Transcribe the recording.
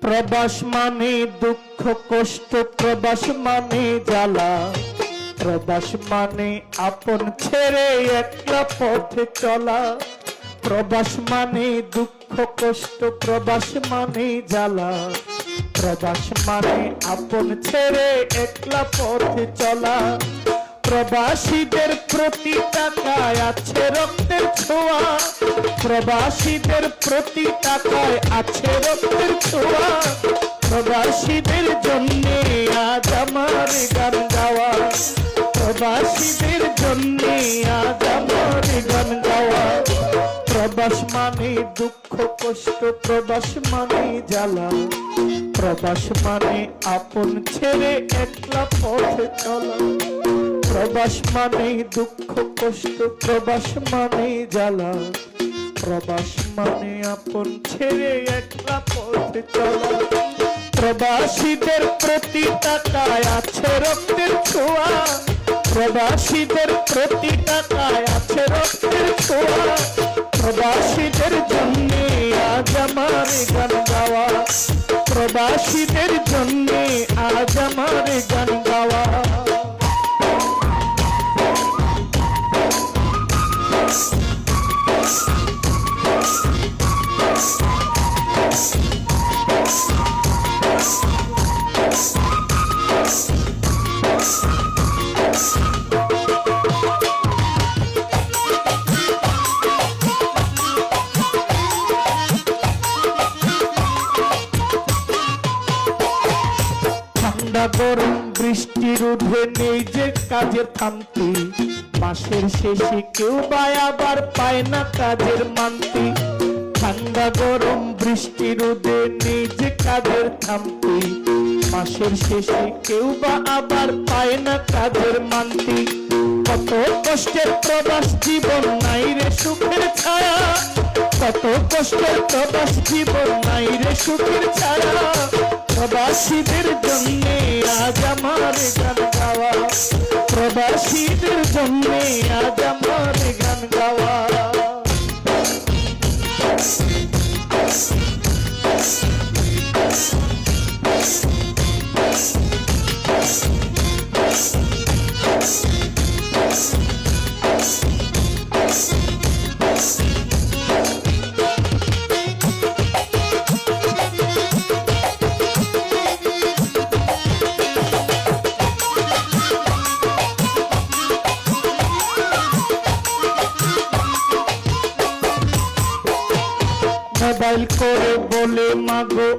প্রবাস মানে দুঃখ কষ্ট, প্রবাস মানে জ্বালা, প্রবাস মানে আপন ছেড়ে একলা পথে চলা। প্রবাস মানে দুঃখ কষ্ট, প্রবাস মানে জ্বালা, প্রবাস মানে আপন ছেড়ে একলা পথে চলা। প্রবাসীদের প্রতি টাকায় আছে রক্তের ছোঁয়া, প্রবাসীদের প্রতি টাকায় আছে রক্তের ছোঁয়া। প্রবাসীদের জন্য আজ আমার গান গাওয়া, প্রবাসীদের জন্য আজ আমার গান গাওয়া। প্রবাস মানে দুঃখ কষ্ট, প্রবাস মানে জ্বালা, প্রবাস মানে আপন ছেড়ে একলা পথে চলা। প্রবাস মানে দুঃখ কষ্ট, প্রবাস মানে জ্বালা, প্রবাস মানে আপন ছেড়ে একলা পথে চলা। প্রবাসীদের প্রতি টাকায় আছে রক্তের ছোঁয়া, প্রবাসীদের প্রতি টাকায় আছে রক্তের ছোঁয়া। প্রবাসীদের জন্য আজ আমার গান গাওয়া, প্রবাসীদের জন্য আজ আমার গান গাওয়া। ঠান্ডা গরম বৃষ্টি রোধে নেই যে কাজের থামতি, মাসের শেষে কেউ বা আবার পায় না কাজের মান্তি। ঠান্ডা গরম বৃষ্টি রোধে নেই যে কাজের থামতি, মাসের শেষে কেউ বা আবার পায় না কাজের মান্তি। কত কষ্টের প্রবাস জীবন নাই রে সুখের ছায়া, কত কষ্টের প্রবাস জীবন নাই রে সুখের ছায়া। প্রবাসীদের জন্য আজ আমার গান গাওয়া, প্রবাসীদের জন্য আজ আমার গান গাওয়া। মোবাইল করে বলে মাগো